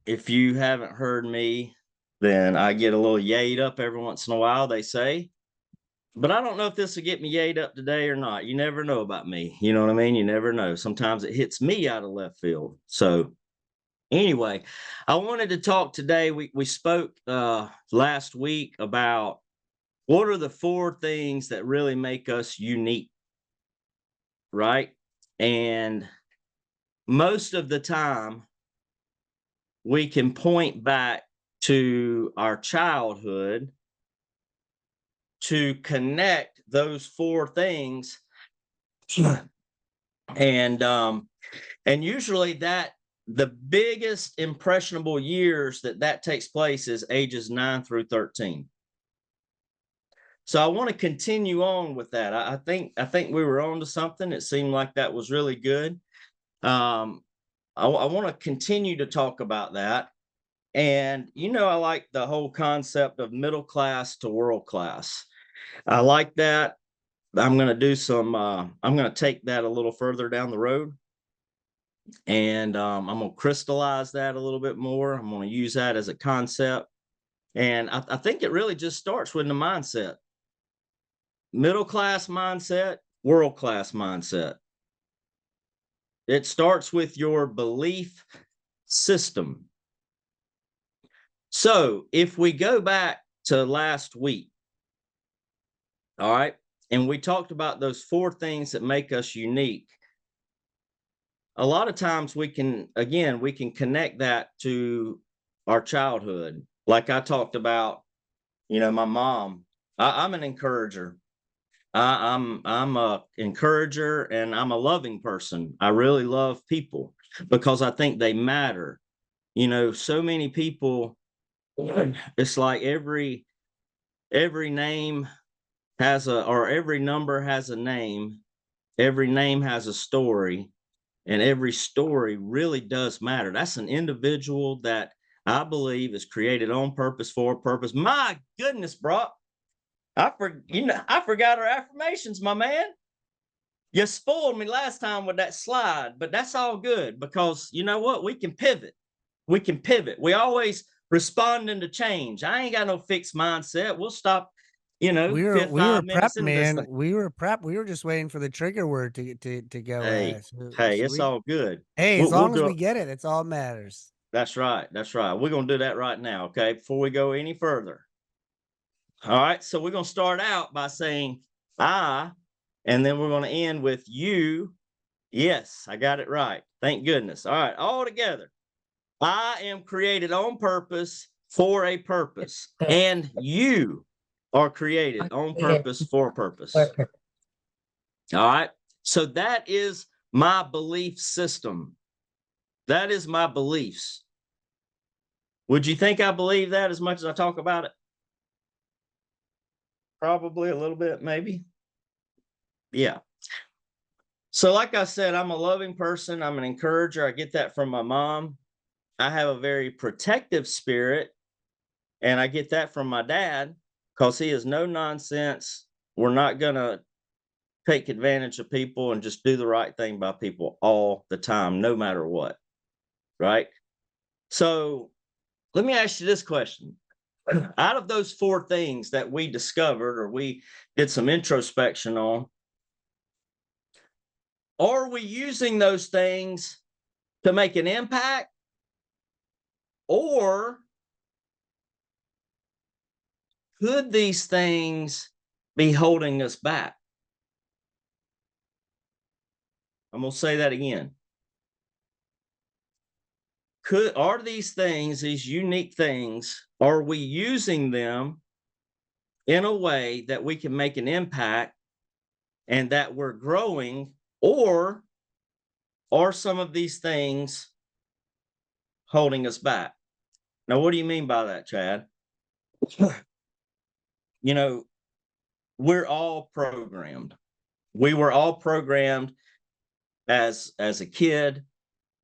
If you haven't heard me, then I get a little yayed up every once in a while, they say. But I don't know if this will get me yayed up today or not. You never know about me. You know what I mean? You never know. Sometimes it hits me out of left field. So anyway, I wanted to talk today. We spoke last week about what are the four things that really make us unique, right? And most of the time we can point back to our childhood to connect those four things. And usually that the biggest impressionable years that takes place is ages 9 through 13. So I want to continue on with that. I think we were on to something. It seemed like that was really good. um I want to continue to talk about that. And I like the whole concept of middle class to world class. I like that. I'm going to take that a little further down the road. And I'm going to crystallize that a little bit more. I'm going to use that as a concept. And I think it really just starts with the mindset: middle class mindset, world class mindset. It starts with your belief system. So if we go back to last week, all right, and we talked about those four things that make us unique. A lot of times we can connect that to our childhood. Like I talked about, my mom. I'm an encourager. I'm a encourager, and I'm a loving person. I really love people because I think they matter. So many people. It's like every name has a or every number has a name. Every name has a story, and every story really does matter. That's an individual that I believe is created on purpose for a purpose. My goodness, Brock. I forgot our affirmations, my man. You spoiled me last time with that slide, but that's all good because you know what? We can pivot. We can pivot. We always responding to change. I ain't got no fixed mindset. We'll stop, We were 5 minutes prepped, into this man. thing. We were prepped. We were just waiting for the trigger word to go. Hey, hey, So it's we all good. Hey, as We'll long as do we it. get it, it's all matters. That's right. That's right. We're gonna do that right now. Okay. Before we go any further. All right. So we're gonna start out by saying I, and then we're gonna end with you. Yes, I got it right. Thank goodness. All right, all together. I am created on purpose for a purpose, and you are created on purpose for a purpose. All right. So that is my belief system. That is my beliefs. Would you think I believe that as much as I talk about it? Probably a little bit, maybe. Yeah. So, like I said, I'm a loving person. I'm an encourager. I get that from my mom. I have a very protective spirit, and I get that from my dad because he is no nonsense. We're not going to take advantage of people and just do the right thing by people all the time, no matter what. Right. So, let me ask you this question. Out of those four things that we discovered or we did some introspection on, are we using those things to make an impact, or could these things be holding us back? I'm going to say that again. Are these things, these unique things, are we using them in a way that we can make an impact and that we're growing, or are some of these things holding us back? Now, what do you mean by that, Chad? You know, we're all programmed. We were all programmed as a kid.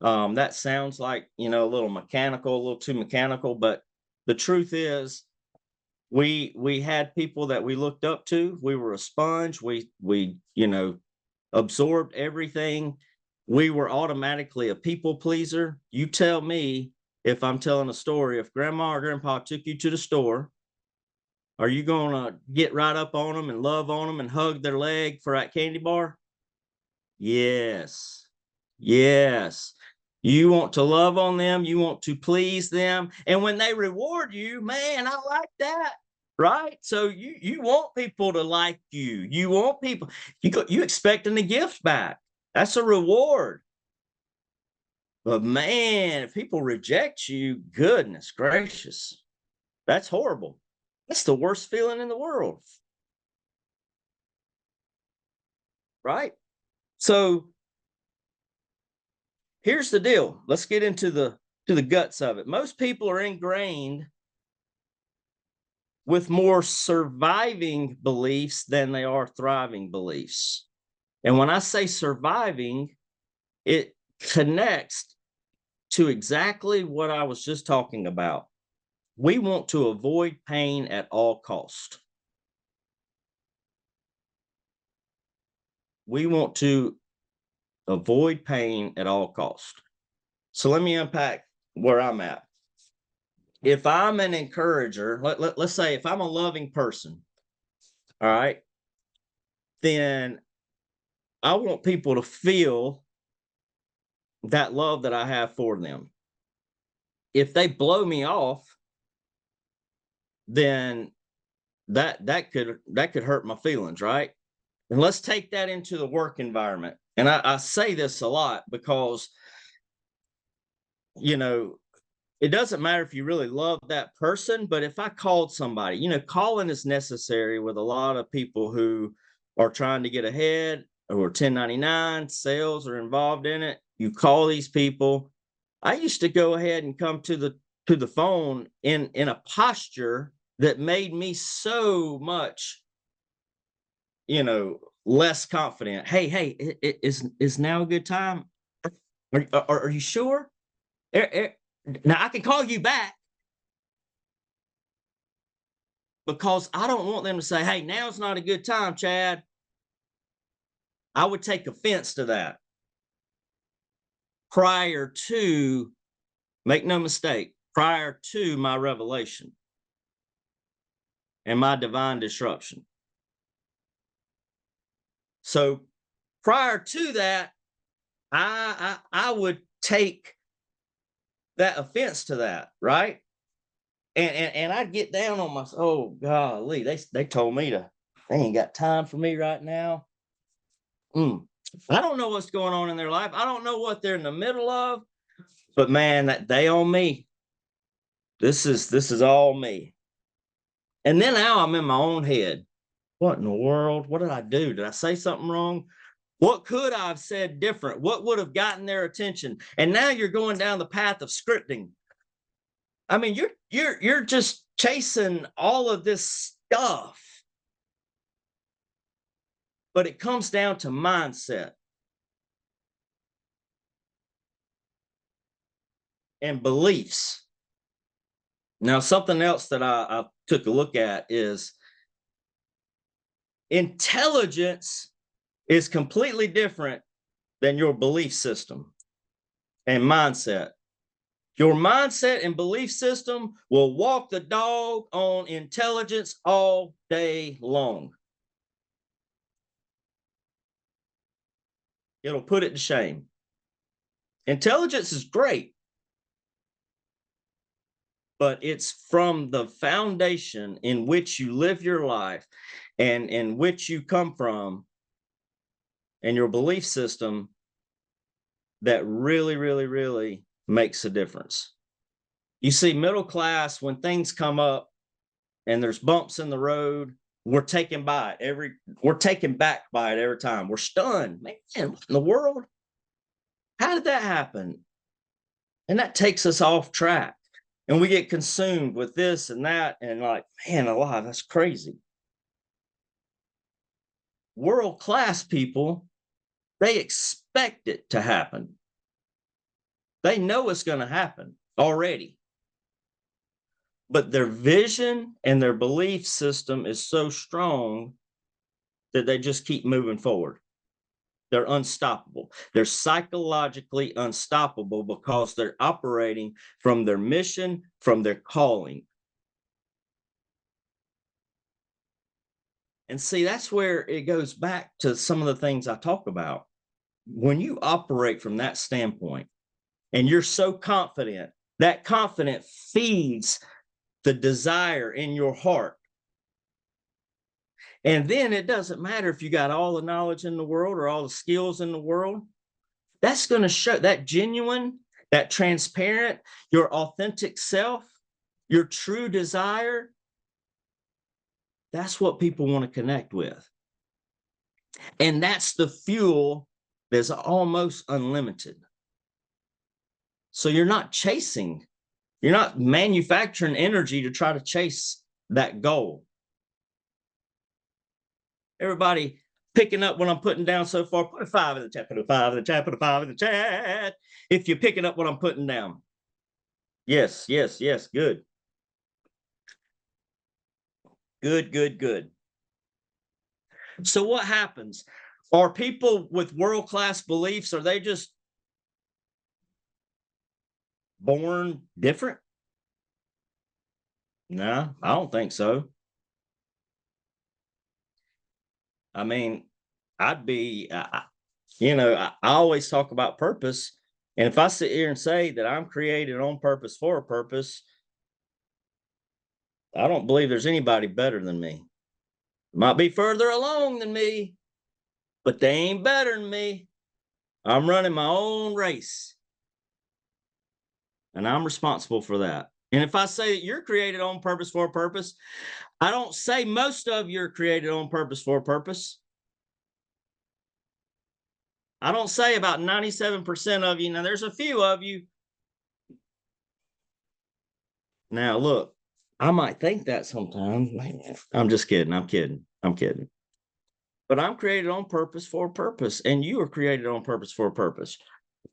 That sounds like a little mechanical, a little too mechanical, but the truth is, we had people that we looked up to. We were a sponge. We absorbed everything. We were automatically a people pleaser. You tell me if I'm telling a story, if grandma or grandpa took you to the store, are you going to get right up on them and love on them and hug their leg for that candy bar? Yes. Yes. You want to love on them. You want to please them. And when they reward you, man, I like that. Right. So you want people to like you. You want people, you expecting a gift back. That's a reward. But man, if people reject you, goodness gracious, that's horrible. That's the worst feeling in the world. Right? So here's the deal. Let's get into the guts of it. Most people are ingrained with more surviving beliefs than they are thriving beliefs. And when I say surviving, it connects to exactly what I was just talking about. We want to avoid pain at all cost. We want to avoid pain at all cost. So let me unpack where I'm at. If I'm an encourager, let's say if I'm a loving person, all right, then I want people to feel that love that I have for them. If they blow me off, then that could hurt my feelings, right? And let's take that into the work environment. And I say this a lot because, you know, it doesn't matter if you really love that person, but if I called somebody, calling is necessary with a lot of people who are trying to get ahead or 1099 sales are involved in it. You call these people. I used to go ahead and come to the phone in a posture that made me so much, less confident. Hey, is now a good time? Are you sure? Now I can call you back because I don't want them to say, hey, now's not a good time, Chad. I would take offense to that prior to, make no mistake, prior to my revelation and my divine disruption. So prior to that, I would take that offense to that, right? And I'd get down on my, oh golly, they told me they ain't got time for me right now. I don't know what's going on in their life. I don't know what they're in the middle of, but man, that they on me. This is all me. And then now I'm in my own head. What in the world? What did I do? Did I say something wrong? What could I have said different? What would have gotten their attention? And now you're going down the path of scripting. I mean, you're just chasing all of this stuff. But it comes down to mindset and beliefs. Now, something else that I took a look at is intelligence is completely different than your belief system and mindset. Your mindset and belief system will walk the dog on intelligence all day long. It'll put it to shame. Intelligence is great, but it's from the foundation in which you live your life and in which you come from and your belief system that really, really, really makes a difference. You see, middle class, when things come up and there's bumps in the road, we're taken back by it every time. We're stunned. Man, what in the world? How did that happen? And that takes us off track. And we get consumed with this and that, and like, man, alive, that's crazy. World-class people, they expect it to happen. They know it's going to happen already. But their vision and their belief system is so strong that they just keep moving forward. They're unstoppable. They're psychologically unstoppable because they're operating from their mission, from their calling. And see, that's where it goes back to some of the things I talk about. When you operate from that standpoint and you're so confident, that confidence feeds the desire in your heart. And then it doesn't matter if you got all the knowledge in the world or all the skills in the world. That's going to show that genuine, that transparent, your authentic self, your true desire. That's what people want to connect with. And that's the fuel that's almost unlimited. So you're not chasing, you're not manufacturing energy to try to chase that goal. Everybody picking up what I'm putting down so far, put a 5 in the chat, put a 5 in the chat, put a 5 in the chat. If you're picking up what I'm putting down. Yes, yes, yes, good. Good, good, good. So what happens? Are people with world-class beliefs, are they just born different? No, I don't think so. I mean, I'd be, I always talk about purpose. And if I sit here and say that I'm created on purpose for a purpose, I don't believe there's anybody better than me. Might be further along than me, but they ain't better than me. I'm running my own race. And I'm responsible for that. And if I say that you're created on purpose for a purpose, I don't say most of you are created on purpose for a purpose. I don't say about 97% of you. Now, there's a few of you. Now, look, I might think that sometimes. I'm just kidding. I'm kidding. I'm kidding. But I'm created on purpose for a purpose, and you are created on purpose for a purpose.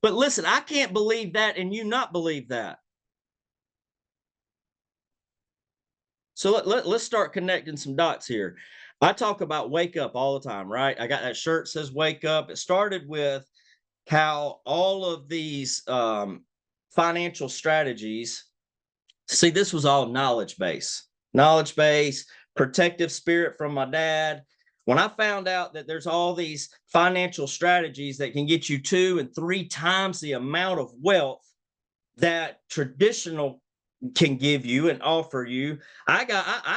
But listen, I can't believe that and you not believe that. So let's start connecting some dots here. I talk about wake up all the time, right? I got that shirt that says wake up. It started with how all of these financial strategies, see, this was all knowledge base, protective spirit from my dad. When I found out that there's all these financial strategies that can get you 2 and 3 times the amount of wealth that traditional can give you and offer you, I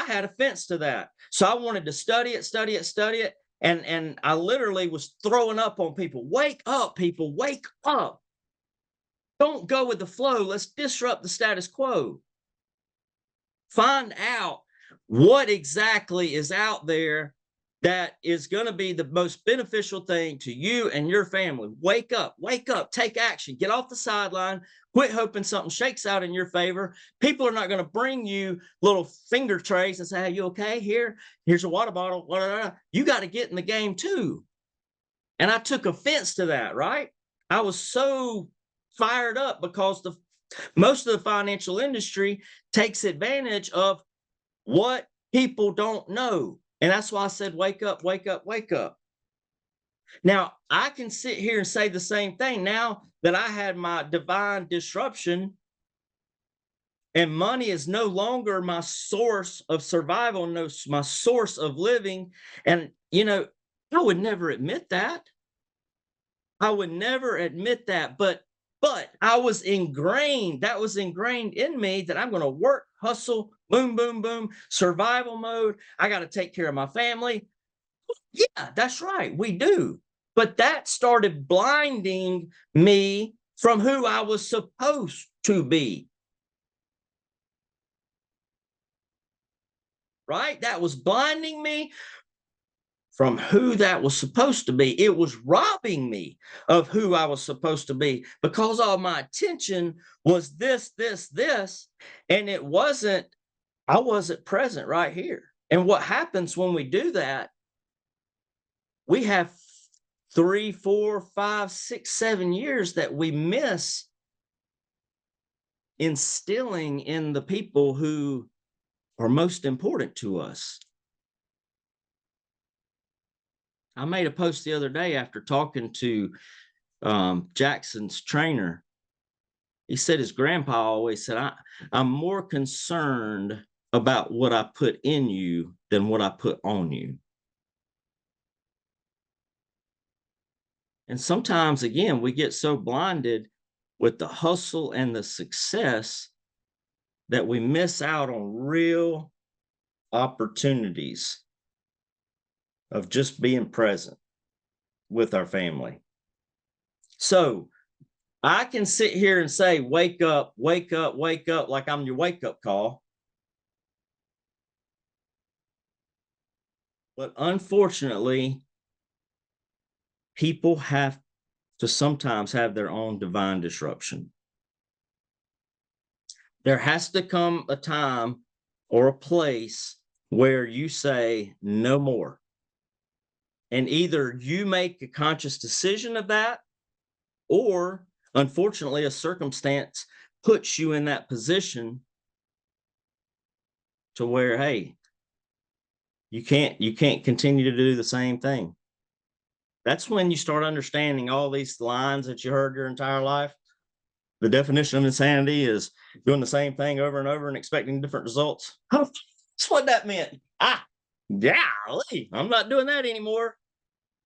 had offense to that. So I wanted to study it. And I literally was throwing up on people. Wake up, people, wake up. Don't go with the flow. Let's disrupt the status quo. Find out what exactly is out there that is going to be the most beneficial thing to you and your family. Wake up, take action, get off the sideline, quit hoping something shakes out in your favor. People are not going to bring you little finger trays and say, hey, you okay? Here's a water bottle. Blah, blah, blah. You got to get in the game too. And I took offense to that, right? I was so fired up because most of the financial industry takes advantage of what people don't know. And that's why I said, wake up, wake up, wake up. Now, I can sit here and say the same thing now that I had my divine disruption and money is no longer my source of survival, no, my source of living. And, I would never admit that. I would never admit that, but I was ingrained. That was ingrained in me that I'm going to work, hustle, boom, boom, boom, survival mode. I got to take care of my family. Yeah, that's right. We do. But that started blinding me from who I was supposed to be. Right? That was blinding me from who that was supposed to be. It was robbing me of who I was supposed to be because all my attention was this, and I wasn't present right here. And what happens when we do that, we have 3, 4, 5, 6, 7 years that we miss instilling in the people who are most important to us. I made a post the other day after talking to Jackson's trainer. He said his grandpa always said, I'm more concerned about what I put in you than what I put on you. And sometimes, again, we get so blinded with the hustle and the success that we miss out on real opportunities of just being present with our family. So I can sit here and say, wake up, wake up, wake up, like I'm your wake up call. But unfortunately, people have to sometimes have their own divine disruption. There has to come a time or a place where you say, no more. And either you make a conscious decision of that, or unfortunately, a circumstance puts you in that position to where, hey, you can't continue to do the same thing. That's when you start understanding all these lines that you heard your entire life. The definition of insanity is doing the same thing over and over and expecting different results. That's what that meant. Golly, I'm not doing that anymore.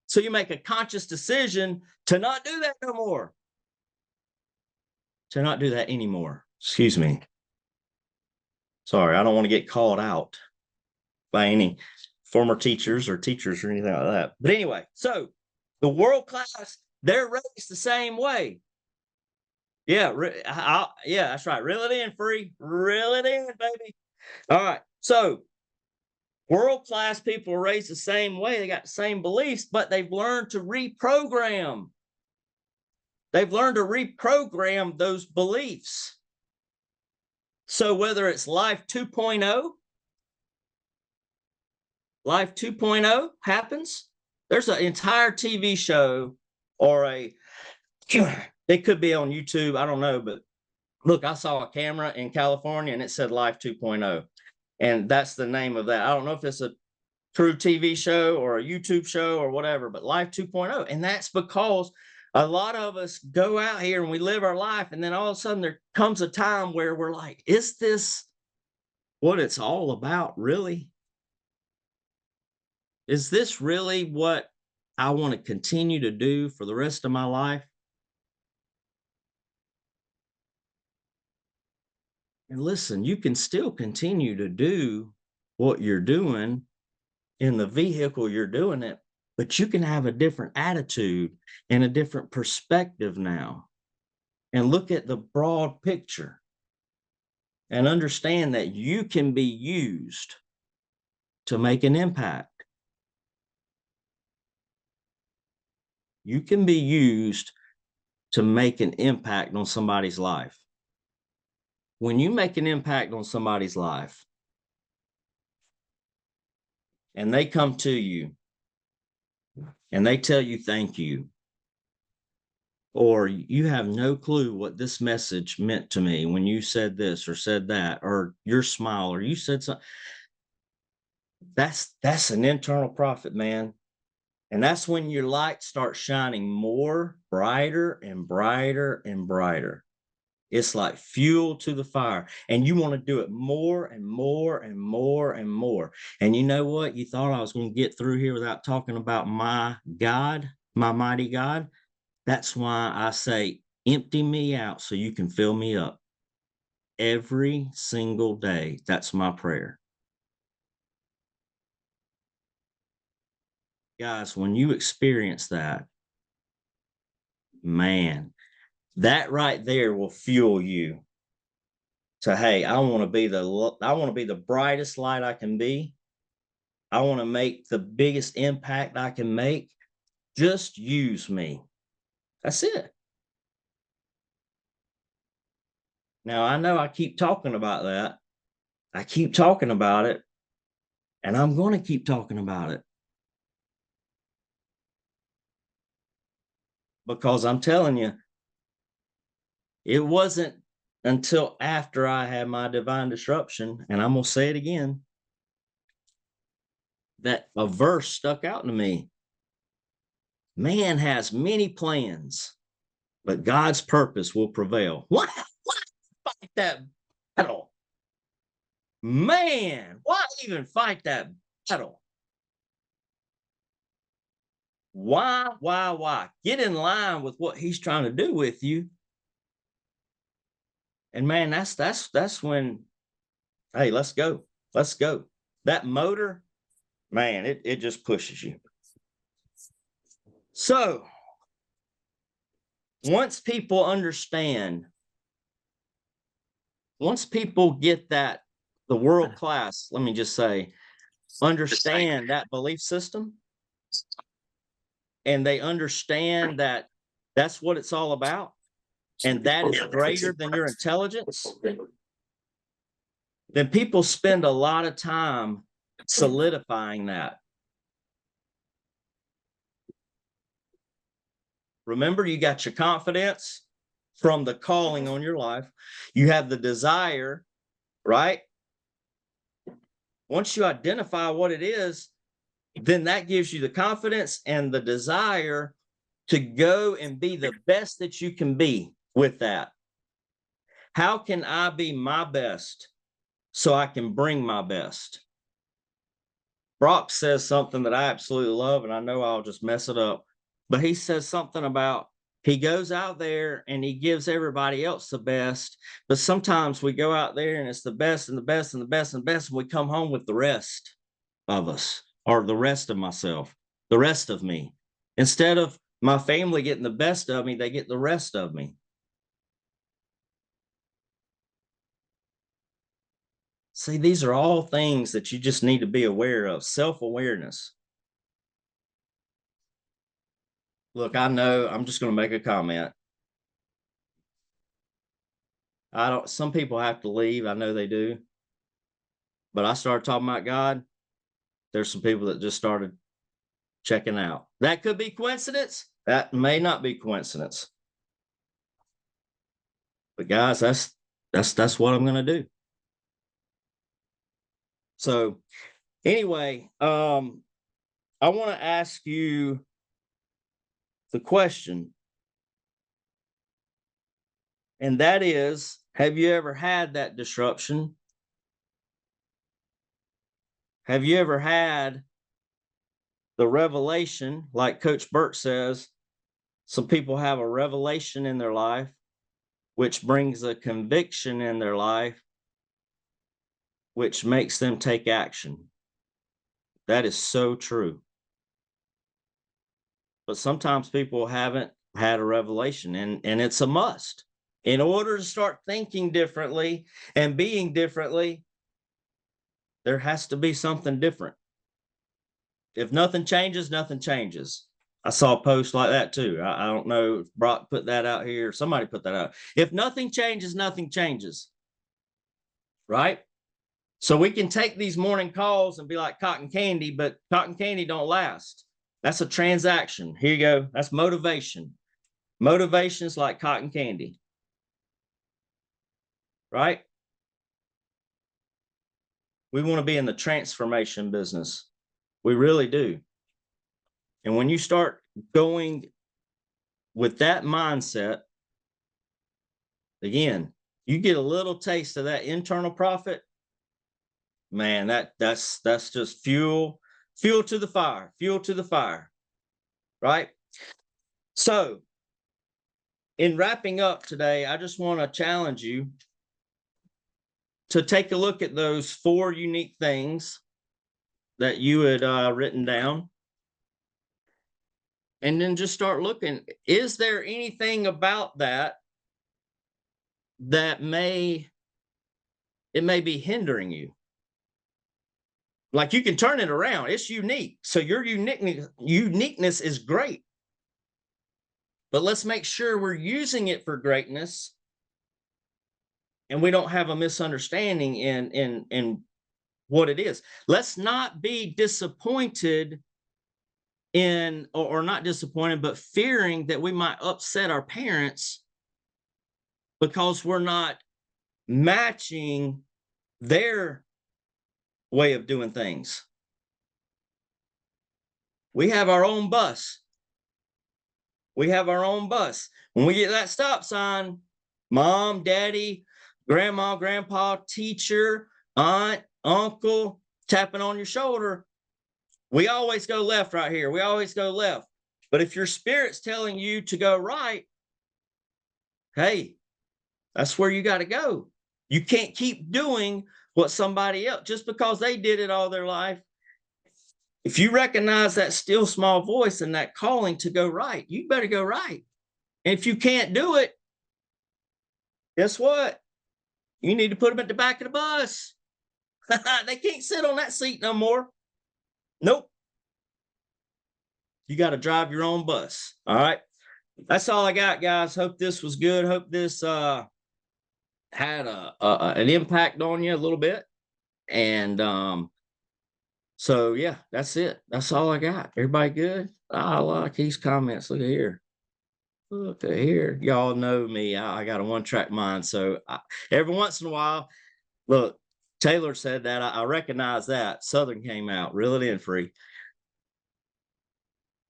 So you make a conscious decision to not do that no more. To not do that anymore. Excuse me. Sorry, I don't want to get called out by any former teachers or anything like that. But anyway, so the world class, they're raised the same way. Yeah, yeah, that's right. Reel it in, free. Reel it in, baby. All right. So world class people are raised the same way. They got the same beliefs, but they've learned to reprogram. They've learned to reprogram those beliefs. So whether it's Life 2.0, Life 2.0 happens, there's an entire TV show or it could be on YouTube. I don't know, but look, I saw a camera in California and it said Life 2.0. And that's the name of that. I don't know if it's a true TV show or a YouTube show or whatever, but Life 2.0. And that's because a lot of us go out here and we live our life. And then all of a sudden there comes a time where we're like, is this what it's all about, really? Is this really what I want to continue to do for the rest of my life? And listen, you can still continue to do what you're doing in the vehicle you're doing it, but you can have a different attitude and a different perspective now and look at the broad picture and understand that you can be used to make an impact. You can be used to make an impact on somebody's life. When you make an impact on somebody's life and they come to you and they tell you thank you, or you have no clue what this message meant to me when you said this or said that, or your smile, or you said something, that's an internal profit, man. And that's when your light starts shining more brighter and brighter and brighter. It's like fuel to the fire, and you want to do it more and more and more and more. And you know what? You thought I was going to get through here without talking about my God, my mighty God. That's why I say, empty me out so you can fill me up. Every single day. That's my prayer. Guys, when you experience that, man, that right there will fuel you to, hey, I want to be the brightest light I can be. I want to make the biggest impact I can make. Just use me. That's it. Now, I know I keep talking about that. I keep talking about it, and I'm going to keep talking about it. Because I'm telling you, it wasn't until after I had my divine disruption, and I'm going to say it again, that a verse stuck out to me. Man has many plans, but God's purpose will prevail. Why fight that battle? Man, why even fight that battle? Why? Get in line with what he's trying to do with you. And man, that's when, hey, let's go. Let's go. That motor, man, it just pushes you. So once people understand, once people get that, the world class, let me just say, understand that belief system, and they understand that that's what it's all about, and that is greater than your intelligence, then people spend a lot of time solidifying that. Remember, you got your confidence from the calling on your life. You have the desire, right? Once you identify what it is, then that gives you the confidence and the desire to go and be the best that you can be with that. How can I be my best so I can bring my best? Brock says something that I absolutely love, and I know I'll just mess it up, but he says something about he goes out there and he gives everybody else the best, but sometimes we go out there and it's the best and the best and the best and the best, and we come home with the rest of us, or the rest of myself, the rest of me. Instead of my family getting the best of me, they get the rest of me. See, these are all things that you just need to be aware of. Self-awareness. Look, I know I'm just going to make a comment. Some people have to leave. I know they do. But I started talking about God. There's some people that just started checking out. That could be coincidence. That may not be coincidence. But guys, that's what I'm going to do. So anyway, I want to ask you the question, and that is, have you ever had that disruption? Have you ever had the revelation, like Coach Burt says, some people have a revelation in their life, which brings a conviction in their life, which makes them take action. That is so true. But sometimes people haven't had a revelation, and it's a must. In order to start thinking differently and being differently, there has to be something different. If nothing changes, nothing changes. I saw a post like that too. I don't know if Brock put that out here. Somebody put that out. If nothing changes, nothing changes. Right? So we can take these morning calls and be like cotton candy, but cotton candy don't last. That's a transaction. Here you go. That's motivation. Motivation is like cotton candy. Right? We want to be in the transformation business. We really do. And when you start going with that mindset, again, you get a little taste of that internal profit, man, that's just fuel to the fire, right? So in wrapping up today, I just want to challenge you to take a look at those 4 unique things that you had written down, and then just start looking, is there anything about that may be hindering you? Like, you can turn it around. It's unique. So your uniqueness is great. But let's make sure we're using it for greatness, and we don't have a misunderstanding in what it is. Let's not be disappointed in, or not disappointed, but fearing that we might upset our parents because we're not matching their way of doing things. We have our own bus. We have our own bus. When we get that stop sign, mom, daddy, grandma, grandpa, teacher, aunt, uncle tapping on your shoulder. We always go left right here. We always go left. But if your spirit's telling you to go right, hey, that's where you got to go. You can't keep doing what somebody else, just because they did it all their life. If you recognize that still small voice and that calling to go right, you better go right. And if you can't do it, guess what? You need to put them at the back of the bus. They can't sit on that seat no more. Nope. You got to drive your own bus. All right. That's all I got, guys. Hope this was good. Hope this had an impact on you a little bit. And so yeah, that's it. That's all I got. Everybody good? I like these comments. Look at here. Look at here. Y'all know me. I got a one-track mind. So every once in a while, look, Taylor said that. I recognize that. Southern came out. Reel it in, free.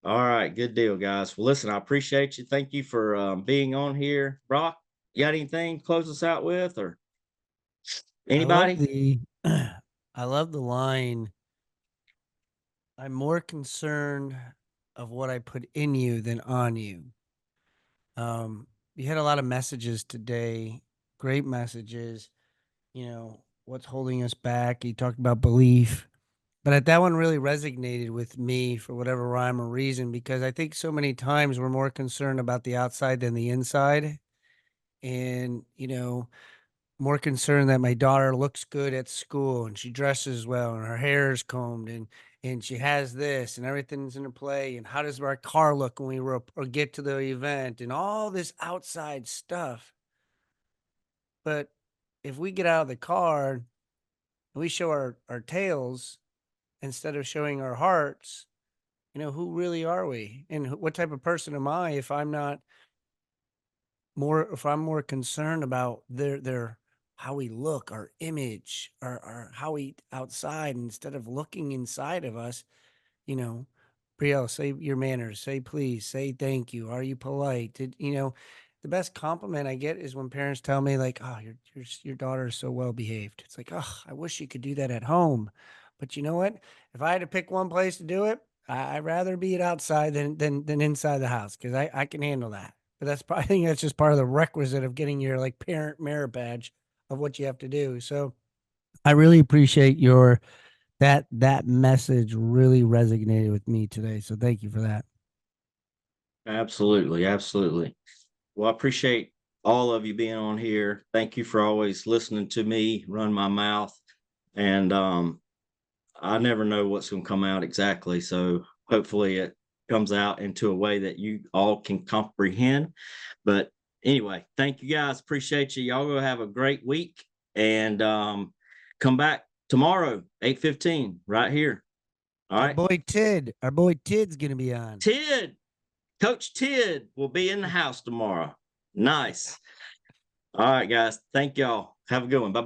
All right. Good deal, guys. Well, listen, I appreciate you. Thank you for being on here. Brock, you got anything to close us out with, or anybody? I love the line. I'm more concerned of what I put in you than on you. You had a lot of messages today, great messages. You know, what's holding us back. You talked about belief, but that one really resonated with me for whatever rhyme or reason, because I think so many times we're more concerned about the outside than the inside. And, you know, more concerned that my daughter looks good at school and she dresses well and her hair is combed and she has this and everything's in play, and how does our car look when we or get to the event, and all this outside stuff. But if we get out of the car and we show our tails instead of showing our hearts, you know, who really are we, and what type of person am I if I'm not if I'm more concerned about their how we look, our image, our how we outside, instead of looking inside of us. You know, Brielle, say your manners, say please, say thank you. Are you polite? You know, the best compliment I get is when parents tell me like, "Oh, your daughter is so well behaved." It's like, "Oh, I wish you could do that at home." But you know what? If I had to pick one place to do it, I'd rather be it outside than inside the house, because I can handle that. But that's probably, I think that's just part of the requisite of getting your like parent merit badge of what you have to do. So I really appreciate your that message really resonated with me today. So thank you for that. Absolutely. Absolutely. Well, I appreciate all of you being on here. Thank you for always listening to me run my mouth. And I never know what's going to come out exactly. So hopefully it comes out into a way that you all can comprehend. But anyway, thank you guys. Appreciate you. Y'all go have a great week, and come back tomorrow, 8:15, right here. All right. Our boy Tid's gonna be on. Tid, Coach Tid will be in the house tomorrow. Nice. All right, guys. Thank y'all. Have a good one. Bye.